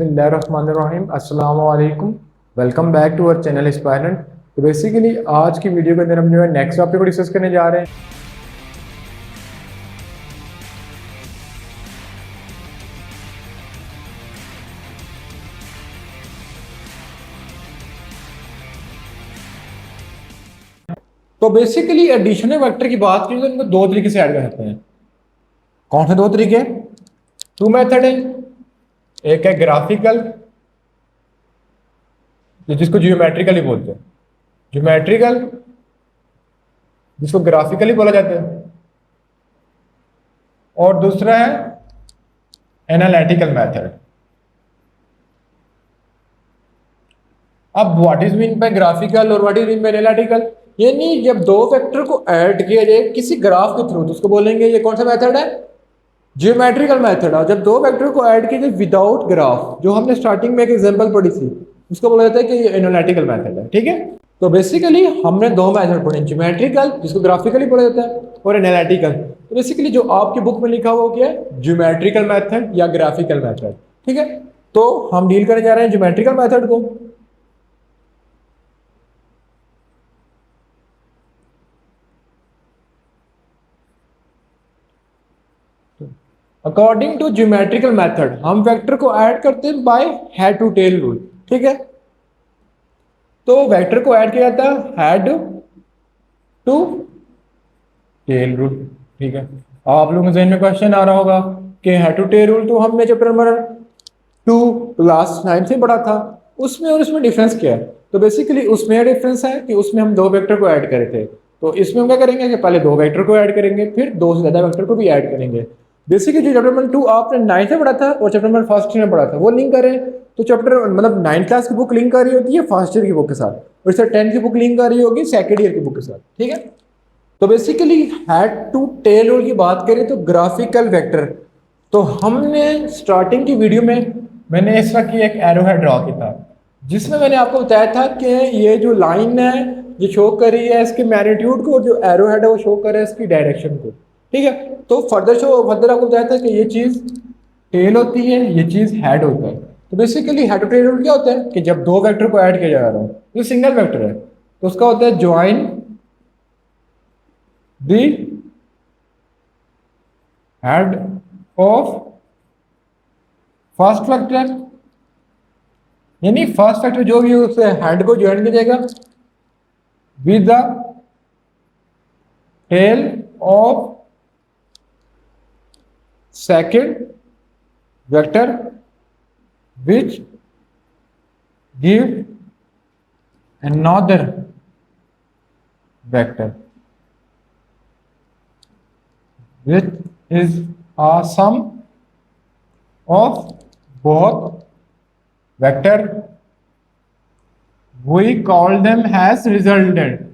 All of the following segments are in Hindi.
बिस्मिल्लाहिर्रहमानिर्रहीम अस्सलाम वालेकुम। Welcome back to our channel aspirant. तो बेसिकली आज की वीडियो के अंदर हम जो है नेक्स्ट टॉपिक को डिस्कस करने जा रहे हैं। तो बेसिकली एडिशनल वेक्टर की बात करें तो इनको दो तरीके से ऐड कर सकते हैं। कौन से दो तरीके? टू मेथड है। एक है ग्राफिकल, जिसको जियोमेट्रिकली बोलते हैं, ज्योमेट्रिकल जिसको ग्राफिकली बोला जाता है, और दूसरा है एनालिटिकल मेथड। अब what is mean by graphical और what is mean by analytical, यानी जब दो वेक्टर को ऐड किया जाए किसी ग्राफ के थ्रू तो उसको बोलेंगे ये कौन सा मेथड है? Geometrical method. और जब दो वेक्टर को ऐड किया जाए विदाउट ग्राफ, जो हमने स्टार्टिंग में एक एग्जांपल पढ़ी थी, उसको बोला जाता है कि ये एनालिटिकल मेथड है। ठीक है, तो बेसिकली हमने दो मेथड पढ़े, जियोमेट्रिकल जिसको ग्राफिकली पढ़ा जाता है और एनालिटिकल। तो बेसिकली जो आपकी बुक में लिखा हुआ क्या है? जियोमेट्रिकल मेथड या ग्राफिकल मेथड। ठीक है, तो हम डील करने जा रहे हैं जियोमेट्रिकल मेथड को। अकॉर्डिंग टू ज्योमेट्रिकल मेथड हम वेक्टर को ऐड करते हैं by head to tail rule. ठीक है, तो वेक्टर को ऐड किया जाता है हेड टू टेल रूल। ठीक है, आप लोगों के ज़हन में क्वेश्चन आ रहा होगा कि हेड टू टेल रूल तो हमने चैप्टर नंबर 2 क्लास 9 से पढ़ा था, उसमें और इसमें डिफरेंस क्या है? तो बेसिकली उसमें डिफरेंस है कि उसमें हम दो वेक्टर को ऐड करे थे, तो इसमें हम क्या करेंगे कि पहले दो वेक्टर को ऐड करेंगे, फिर दो से ज्यादा वेक्टर को भी ऐड करेंगे। बेसिकली जो चैप्टर नंबर 2 आपने 9 से पढ़ा था और चैप्टर नंबर फर्स्ट ईयर में पढ़ा था वो लिंक करें, तो चैप्टर मतलब 9 क्लास की बुक लिंक कर रही होती है फर्स्ट ईयर की बुक के साथ, और इससे 10 की बुक लिंक कर रही होगी सेकेंड ईयर की बुक के साथ। ठीक है, तो basically head to tail rule की बात करें तो ग्राफिकल वेक्टर, तो हमने स्टार्टिंग की वीडियो में मैंने इस तरह की एक एरो हेड ड्रॉ किया था, जिसमें मैंने आपको बताया था कि ये जो लाइन है ये शो कर रही है इसके मैग्नीट्यूड को, और जो एरो हेड है वो शो कर रहा है इसकी डायरेक्शन को। ठीक है, तो फर्दर आपको बताया था कि ये चीज़ टेल होती है, ये चीज़ हेड होता है। तो basically head to tail rule क्या होता है कि जब दो वेक्टर को ऐड किया जा रहा है, ये सिंगल वेक्टर है, तो उसका होता है join the head of first vector, यानी फर्स्ट वेक्टर जो भी उस हेड को ज्वाइन किया जाएगा with the tail of second vector which give another vector which is a sum of both vector, we call them as resultant।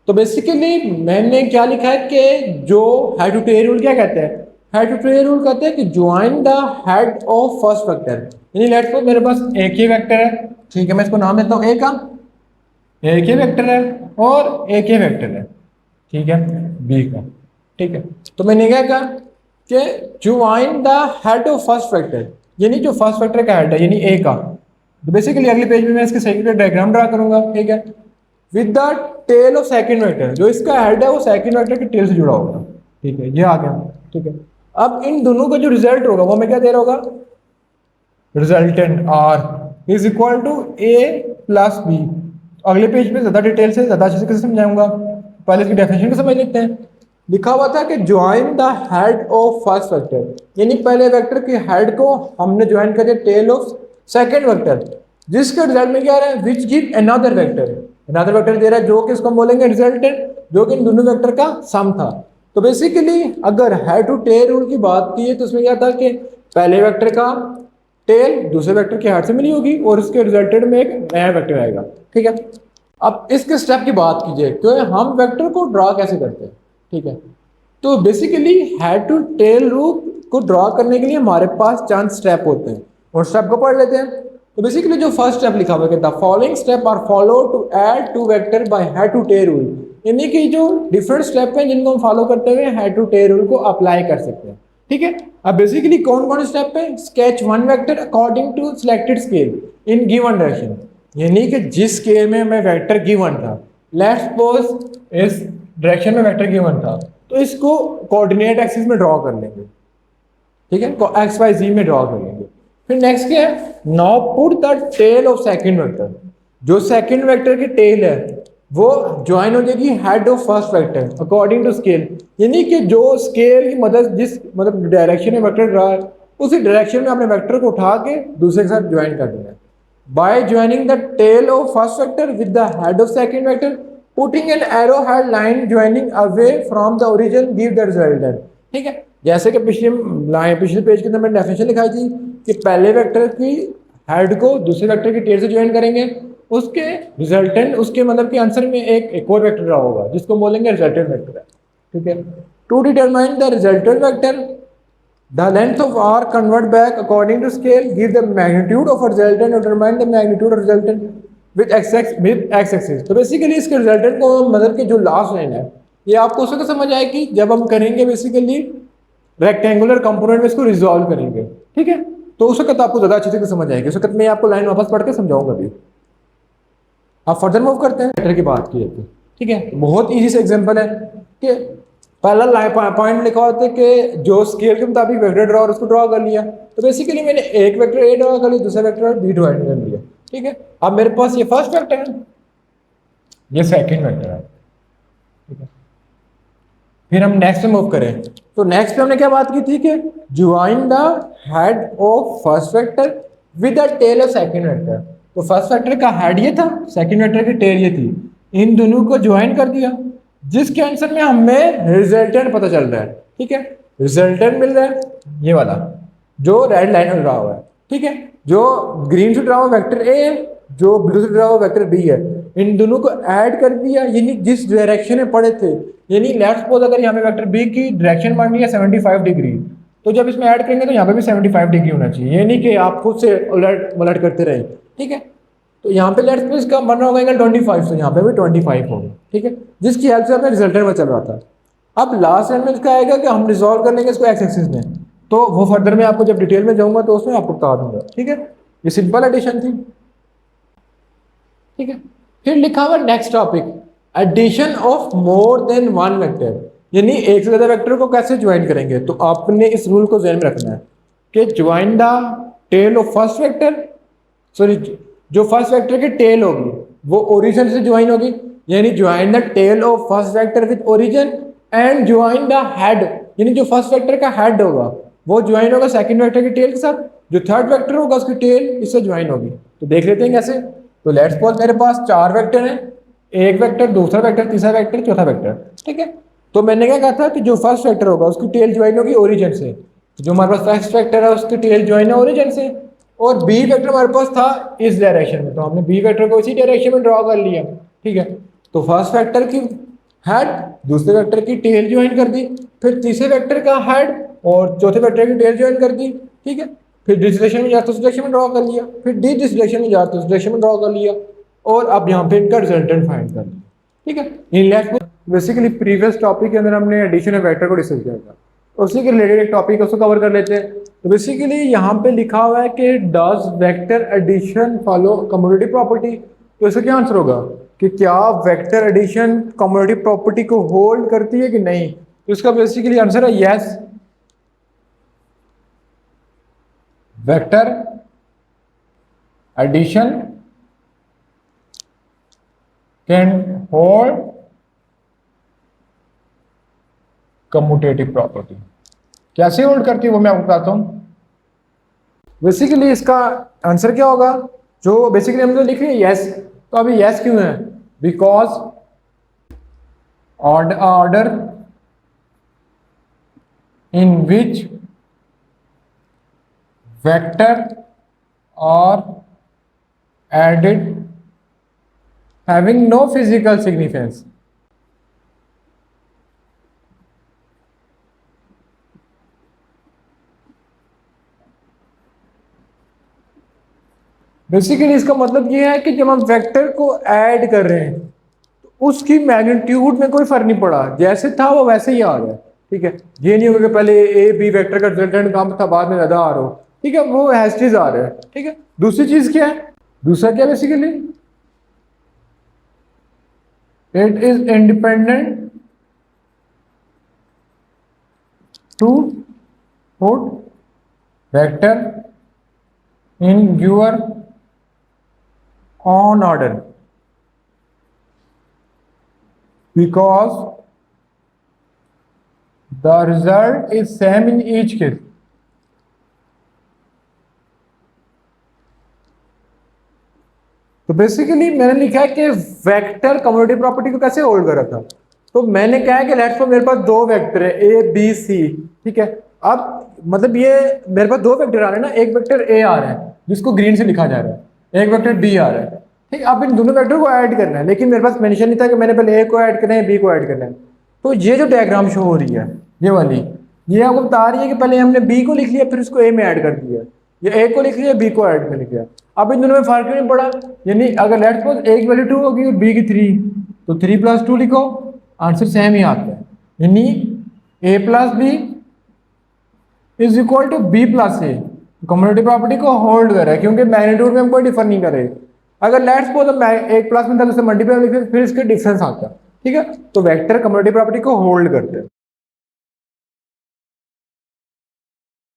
तो बेसिकली मैंने क्या लिखा है कि जो हेड टू टेल रूल क्या कहते हैं? हेड टू टेल रूल कहते हैं कि join the head of first vector, यानी लेट्स सपोज मेरे पास एक ही वेक्टर है। ठीक है, मैं इसको नाम देता हूँ ए का, एक ही वेक्टर है और एक ही वेक्टर है, ठीक है, बी का। ठीक है, तो मैंने क्या कहा कि join the head of first vector, यानी जो फर्स्ट वेक्टर का हेड है यानी ए का। तो बेसिकली अगले पेज में मैं इसके सेकेंड डायग्राम ड्रा करूंगा। ठीक है, with the tail of second vector, जो इसका हेड है वो सेकंड वेक्टर के टेल से जुड़ा होगा। ठीक है, ये आ गया। ठीक है, अब इन दोनों का जो रिजल्ट होगा वो हमें क्या दे रहा होगा? Resultant R is equal to A plus B. अगले पेज पे ज्यादा डिटेल से ज्यादा अच्छे से कैसे समझाऊंगा, पहले इसकी डेफिनेशन को समझ लेते हैं। लिखा हुआ था कि join the head of first vector, यानी पहले वेक्टर के हेड को हमने ज्वाइन कर दिया टेल ऑफ सेकंड वेक्टर, जिसके रिजल्ट में क्या आ रहा है? Which give another vector, another vector दे रहा है जो कि इसको हम बोलेंगे रिजल्टेंट, जो कि इन दोनों वेक्टर का सम था। तो बेसिकली अगर हेड टू टेल रूल की बात की है तो उसमें क्या था कि पहले वेक्टर का टेल दूसरे वेक्टर के हेड से मिली होगी और उसके रिजल्टेंट में एक नया वेक्टर आएगा। ठीक है, अब इसके स्टेप की बात कीजिए तो हम वेक्टर को ड्रॉ कैसे करते हैं। ठीक है, तो basically head to tail rule को ड्रॉ करने के लिए हमारे पास 4 स्टेप होते हैं, और स्टेप को पढ़ लेते हैं। तो बेसिकली जो फर्स्ट स्टेप लिखा हुआ है the following step are follow to add two vector by head to tail rule, यानी कि जो डिफरेंट स्टेप हैं जिनको हम फॉलो करते हुए हेड टू टेल रूल को अप्लाई कर सकते हैं। ठीक है, अब बेसिकली कौन कौन स्टेप है? Sketch one vector according to selected scale in given direction, यानी कि जिस स्केल में मैं वेक्टर गिवन था, लेट्स सपोज इस डायरेक्शन में वेक्टर गिवन था, तो इसको कोऑर्डिनेट एक्सिस में ड्रॉ कर लेंगे। ठीक है, एक्स वाई जी में ड्रॉ कर लेंगे। फिर नेक्स्ट क्या है? Now put the tail of second vector, जो सेकंड वेक्टर की टेल है वो ज्वाइन हो जाएगी head of first vector according to scale, यानी कि जो स्केल की मदद जिस मतलब डायरेक्शन में वेक्टर रहा है उसी डायरेक्शन में अपने वेक्टर को उठा के दूसरे के साथ ज्वाइन कर देना है। By joining the tail of first vector with the head of second vector, putting an arrow head line joining away from the origin give the resultant. ठीक है, जैसे कि पिछले पेज के अंदर मैंने डेफिनेशन लिखाई थी कि पहले वेक्टर की हेड को दूसरे वेक्टर की टेल से ज्वाइन करेंगे, उसके रिजल्टेंट उसके मतलब कि आंसर में एक और वेक्टर रहा होगा जिसको बोलेंगे रिजल्टेंट वेक्टर है। ठीक है, to determine the resultant vector the length of R convert back according to scale give the magnitude of resultant और determine the magnitude of resultant with X axis. तो बेसिकली इसके रिजल्टेंट को मतलब कि जो लास्ट लाइन है ये आपको उस वक्त समझ आएगी जब हम करेंगे बेसिकली रेक्टेंगुलर कंपोनेंट में इसको रिजॉल्व करेंगे। ठीक है, तो उस वक्त आपको ज्यादा अच्छे से समझ आएगी। उस वक्त मैं आपको लाइन वापस पढ़ के समझाऊंगा अभी। आप फर्दर मूव करते हैं, वेक्टर की बात की जाती है। ठीक है, बहुत इजी से एग्जांपल है कि पहला पॉइंट लिखा होता है कि जो स्केल के मुताबिक वेक्टर ड्रॉ और उसको ड्रॉ कर लिया, तो बेसिकली मैंने एक वेक्टर ए ड्रॉ कर लिया, दूसरा वेक्टर बी ड्रॉ कर लिया। ठीक है, अब मेरे पास ये फर्स्ट वेक्टर है, ये सेकंड वेक्टर है। ठीक है, फिर हम नेक्स्ट में मूव करें तो नेक्स्ट पे हमने क्या बात की थी कि join the head of first vector with the tail of second vector. तो फर्स्ट वेक्टर का हेड ये था, सेकंड वेक्टर की टेल ये थी, इन दोनों को ज्वाइन कर दिया जिसके आंसर में हमें रिजल्टेंट पता चल रहा है। ठीक है, रिजल्टेंट मिल रहा है ये वाला जो रेड लाइन में ड्रा हुआ है। ठीक है, जो ग्रीन से ड्रा हुआ वेक्टर ए है, जो ब्लू से ड्रा हुआ वेक्टर बी है, इन दोनों को ऐड कर दिया, यानी जिस डायरेक्शन में पड़े थे, यानी लेट्स सपोज अगर यहाँ पे वेक्टर बी की डायरेक्शन मान लिया 75 डिग्री, तो जब इसमें ऐड करेंगे तो यहाँ पे भी 75 डिग्री होना चाहिए, यानी कि आप खुद से उलट उलट करते रहे। ठीक है, तो यहाँ पे लेट्स सपोज इसका बन रहा होगा एंगल 25, तो यहाँ पे भी 25 होगा। ठीक है, जिसकी हेल्प से अपने रिजल्टेंट में चल रहा था। अब लास्ट एंड में इसका आएगा कि हम रिजॉल्व कर लेंगे इसको एक्स एक्सिस में, तो वो फर्दर में आपको जब डिटेल में जाऊंगा तो उसमें आपको बता दूंगा। ठीक है, ये सिंपल एडिशन थी। ठीक है, फिर लिखा हुआ next topic addition of more than one vector, यानी एक से ज्यादा वेक्टर को कैसे ज्वाइन करेंगे। तो आपने इस रूल को ध्यान में रखना है कि join the tail of first vector, sorry जो फर्स्ट वेक्टर की टेल होगी वो ओरिजिन से ज्वाइन होगी, यानी join the tail of first vector with origin and join the head, यानी जो फर्स्ट वेक्टर का हेड होगा वो ज्वाइन होगा सेकंड वेक्टर की टेल के साथ, जो थर्ड वेक्टर होगा उसकी टेल इससे ज्वाइन होगी। तो देख लेते हैं कैसे। तो लेट्स सपोज मेरे पास चार वेक्टर हैं, एक वेक्टर, दूसरा वेक्टर, तीसरा वेक्टर, चौथा वेक्टर। ठीक है, तो मैंने क्या कहा था कि जो फर्स्ट वेक्टर होगा उसकी टेल ज्वाइन होगी ओरिजिन से, जो हमारे पास फर्स्ट वेक्टर है उसकी टेल ज्वाइन है ओरिजिन से, और बी वेक्टर हमारे पास था इस डायरेक्शन में, तो हमने बी वेक्टर को इसी डायरेक्शन में ड्रॉ कर लिया। ठीक है, तो फर्स्ट वेक्टर की हेड दूसरे वेक्टर की टेल ज्वाइन कर दी, फिर तीसरे वेक्टर का हेड और चौथे वेक्टर की टेल ज्वाइन कर दी। ठीक है, फिर जिस डायरेक्शन में जाते उस डायरेक्शन में ड्रॉ कर लिया, फिर डी जिस डायरेक्शन में जाते उस डायरेक्शन में ड्रॉ कर लिया, और अब यहाँ पे इनका रिजल्टेंट फाइंड कर लिया। ठीक है, in left basically previous topic के अंदर हमने एडिशन ऑफ वेक्टर को डिस्कस किया था, उसी के रिलेटेड एक टॉपिक उसको कवर कर लेते हैं। तो बेसिकली यहाँ पे लिखा हुआ है कि does vector addition follow commutative property. तो इसका क्या आंसर होगा कि क्या वेक्टर एडिशन कम्युटेटिव प्रॉपर्टी को होल्ड करती है कि नहीं। तो इसका बेसिकली आंसर है yes, vector addition can hold commutative property. कैसे होल्ड करती है वो मैं आपको बताता हूं। बेसिकली इसका आंसर क्या होगा, जो बेसिकली हम तो लिख रहे हैं यस, तो अभी यस क्यों है, because order in which vector are added having no physical significance. Basically इसका मतलब ये है कि जब हम वेक्टर को ऐड कर रहे हैं तो उसकी मैग्नीट्यूड में कोई फर्क नहीं पड़ा, जैसे था वो वैसे ही आ रहा है। ठीक है, ये नहीं होगा कि पहले ए बी वेक्टर का रिजल्टेंट कम था बाद में ज्यादा आ रहा हो। ठीक है, वो हैस्टीज आ रहा है। ठीक है, दूसरी चीज क्या है, दूसरा क्या basically, it is independent to put vector in your own order because the result is same in each case. तो बेसिकली मैंने लिखा है कि वेक्टर कम्युनिटी प्रॉपर्टी को कैसे होल्ड कर रहा था। तो मैंने कहा है कि लेट्स सपोज मेरे पास दो वेक्टर है ए बी सी। ठीक है, अब मतलब ये मेरे पास दो वेक्टर आ रहे हैं ना, एक वेक्टर ए आ रहा है जिसको ग्रीन से लिखा जा रहा है, एक वेक्टर बी आ रहा है। ठीक है, अब इन दोनों वेक्टर को ऐड करना है, लेकिन मेरे पास मेंशन नहीं था कि मैंने पहले ए को ऐड करना है बी को ऐड करना है। तो ये जो डायग्राम शो हो रही है ये वाली, ये आपको बता रही है कि पहले हमने बी को लिख लिया फिर उसको ए में ऐड कर दिया, ये ए को लिख लिया बी को ऐड कर लिया। अब इन दोनों में फर्क नहीं पड़ा, यानी अगर लेट्स सपोज ए की वैल्यू 2 होगी और बी की 3, तो 3 + 2 लिखो, आंसर सेम ही आता है। यानी a + b = b + a। Community property को होल्ड कर रहा है क्योंकि मैग्नीट्यूड में हम कोई डिफर नहीं कर रहे। अगर लेट्स सपोज हम एक प्लस में था तो उसे मल्टीप्लाई लिखते फिर इसके डिफरेंस आता है। ठीक है, तो वेक्टर कम्युनिटी प्रॉपर्टी को होल्ड करते हैं।